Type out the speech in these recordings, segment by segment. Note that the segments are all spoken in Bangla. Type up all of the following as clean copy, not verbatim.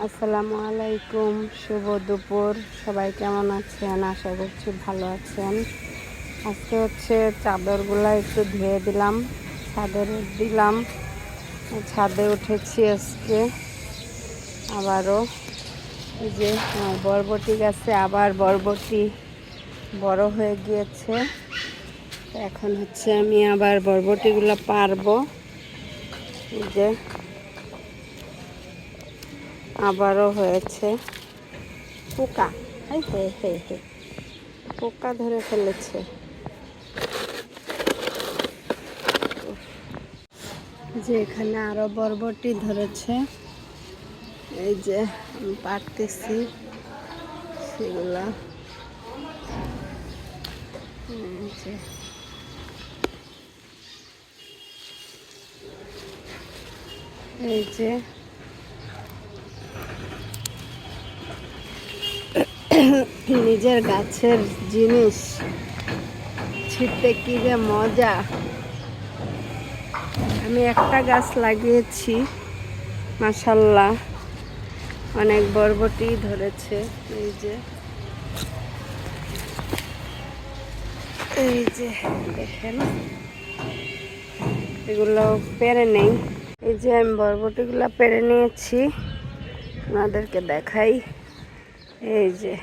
আসসালামু আলাইকুম, শুভ দুপুর। সবাই কেমন আছেন? আশা করছি ভালো আছেন। আজকে হচ্ছে চাদরগুলো একটু ধুয়ে দিলাম, ছাদে রোদ দিলাম। ছাদে উঠেছি আজকে আবারও। এই যে বরবটি গাছে আবার বরবটি বড় হয়ে গিয়েছে। এখন হচ্ছে আমি আবার বরবটিগুলো পারবো। এই যে আবারও হয়েছে পোকা। হে হে হে, পোকা ধরে ফেলেছে। যে এখানে আরো বরবটি ধরেছে, এই যে আমি পারতেছি সেগুলা। এই যে নিজের গাছের জিনিস ছিঁড়তে কি যে মজা। আমি একটা গাছ লাগিয়েছি, মাশাআল্লাহ অনেক বরবটি ধরেছে। এই যে দেখেন, এগুলো পেরে নেই। এই যে আমি বরবটিগুলো পেরে নিয়েছি, আপনাদেরকে দেখাই। এই যে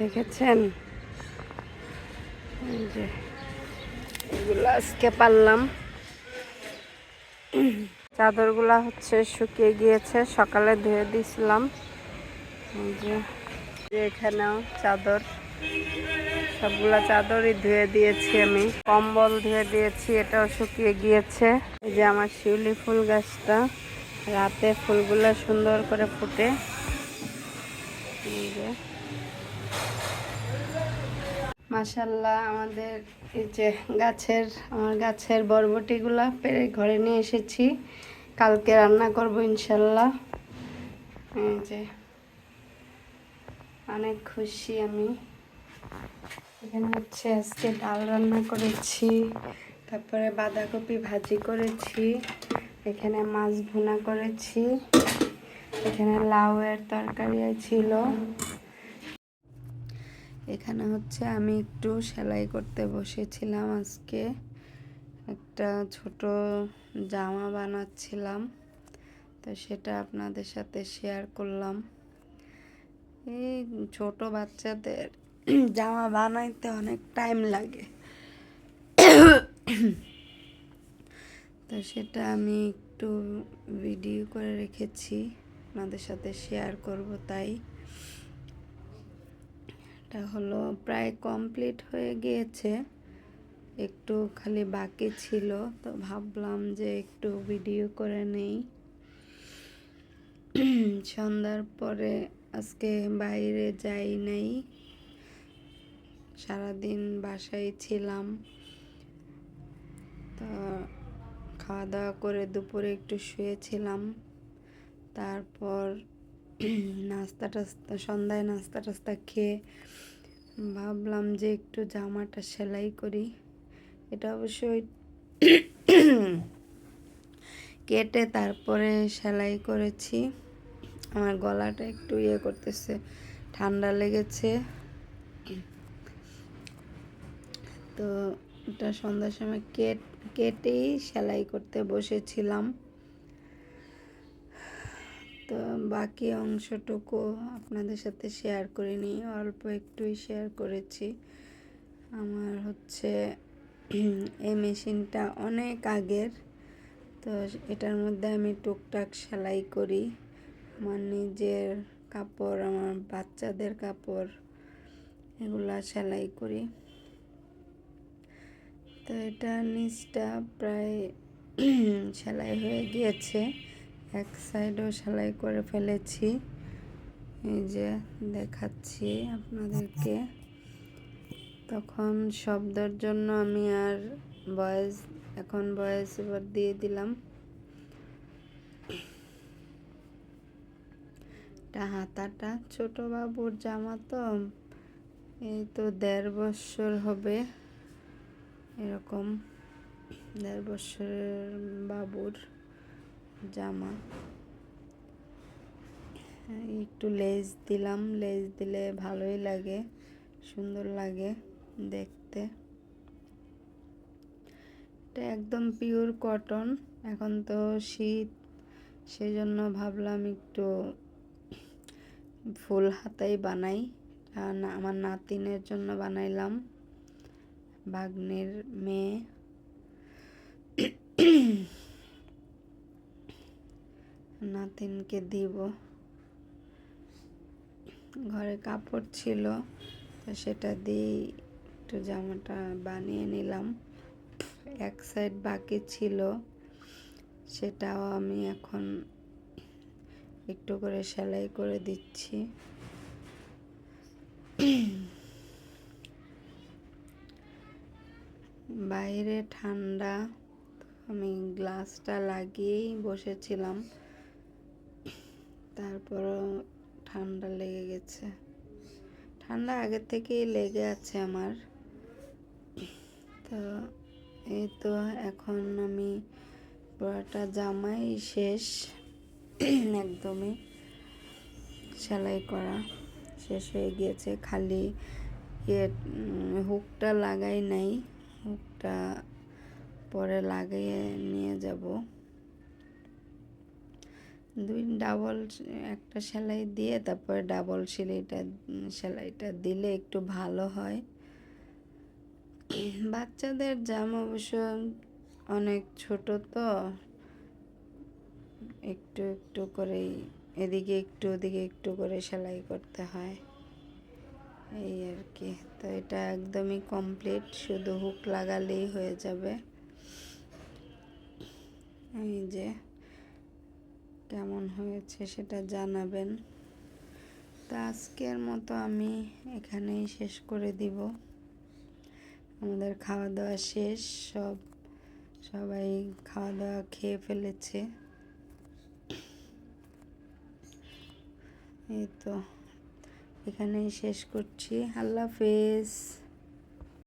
দেখেছেন, এই যে এগুলো আজকে পারলাম। চাদরগুলা হচ্ছে শুকিয়ে গিয়েছে, সকালে ধুয়ে দিয়েছিলাম। এই যে এখানেও চাদর, সবগুলা চাদরই ধুয়ে দিয়েছি আমি। কম্বল ধুয়ে দিয়েছি, এটাও শুকিয়ে গিয়েছে। এই যে আমার শিউলি ফুল গাছটা, রাতে ফুলগুলা সুন্দর করে ফুটে। এই যে মাশাআল্লাহ, আমাদের এই যে আমার গাছের বরবটিগুলা পেরে ঘরে নিয়ে এসেছি, কালকে রান্না করব ইনশাল্লাহ। এই যে অনেক খুশি আমি। এখানে হচ্ছে আজকে ডাল রান্না করেছি, তারপরে বাঁধাকপি ভাজি করেছি, এখানে মাছ ভুনা করেছি, এখানে লাউয়ের তরকারি ছিল। এখানে হচ্ছে আমি একটু সেলাই করতে বসেছিলাম। আজকে একটা ছোট জামা বানাচ্ছিলাম, তো সেটা আপনাদের সাথে শেয়ার করলাম। এই ছোট বাচ্চাদের জামা বানাইতে অনেক টাইম লাগে, তো সেটা আমি একটু ভিডিও করে রেখেছি, আপনাদের সাথে শেয়ার করব। তাই এটা হলো প্রায় কমপ্লিট হয়ে গিয়েছে, একটু খালি বাকি ছিল, তো ভাবলাম যে একটু ভিডিও করে নেই। সন্ধ্যার পরে আজকে বাইরে যাই নাই, সারাদিন বাসায় ছিলাম। তো খাওয়া দাওয়া করে দুপুরে একটু শুয়েছিলাম, তারপর সন্ধ্যায় নাস্তা টাস্তা খেয়ে ভাবলাম যে একটু জামাটা সেলাই করি। এটা অবশ্যই কেটে তারপরে সেলাই করেছি। আমার গলাটা একটু করতেছে, ঠান্ডা লেগেছে। তো এটা সন্ধ্যার সময় কেটেই সেলাই করতে বসেছিলাম। তো বাকি অংশটুকু আপনাদের সাথে শেয়ার করিনি, অল্প একটুই শেয়ার করেছি। আমার হচ্ছে এই মেশিনটা অনেক আগের, তো এটার মধ্যে আমি টুকটাক সেলাই করি। আমার নিজের কাপড়, আমার বাচ্চাদের কাপড়, এগুলা সেলাই করি। তো এটা নিচটা প্রায় সেলাই হয়ে গিয়েছে, এক সাইডও সেলাই করে ফেলেছি। এই যে দেখাচ্ছি আপনাদেরকে। তখন শব্দের জন্য আমি আর ভয়েস ওভার দিয়ে দিলাম। এটা হাতাটা, ছোট বাবুর জামা, তো এই তো 1.5 বছর হবে, এরকম 1.5 বছরের বাবুর জামা। একটু লেজ দিলাম, লেজ দিলে ভালোই লাগে, সুন্দর লাগে দেখতে। এটা একদম পিওর কটন। এখন তো শীত, সেজন্য ভাবলাম একটু ফুল হাতাই বানাই। আমার নাতিনের জন্য বানাইলাম, ভাগ্নের মেয়ে। নাতিনকে দিব। ঘরে কাপড় ছিল, তো সেটা দিয়ে একটু জামাটা বানিয়ে নিলাম। এক সাইড বাকি ছিল, সেটাও আমি এখন একটু করে সেলাই করে দিচ্ছি। বাইরে ঠান্ডা, আমি গ্লাসটা লাগিয়েই বসেছিলাম, তারপরও ঠান্ডা লেগে গেছে। ঠান্ডা আগে থেকেই লেগে আছে আমার। তো এই তো এখন আমি পুরোটা জামাই শেষ, একদমই সেলাই করা শেষ হয়ে গিয়েছে। খালি হুকটা লাগাই নাই, হুকটা পরে লাগিয়ে নিয়ে যাব। ডাবল একটা সেলাই দিয়ে তারপরে ডাবল সেলাইটা দিলে একটু ভালো হয়। বাচ্চাদের জামা অবশ্য অনেক ছোট, তো একটু একটু করেই এদিকে একটু ওদিকে একটু করে সেলাই করতে হয়, এই আর কি। তো এটা একদমই কমপ্লিট, শুধু হুক লাগালেই হয়ে যাবে। এই যে কেমন হয়েছে সেটা জানাবেন। তো আজকের মতো আমি এখানেই শেষ করে দিব। আমাদের খাওয়া দাওয়া শেষ, সবাই খাওয়া দাওয়া খেয়ে ফেলেছে। এই তো এখানেই শেষ করছি। আল্লাহ হাফেজ।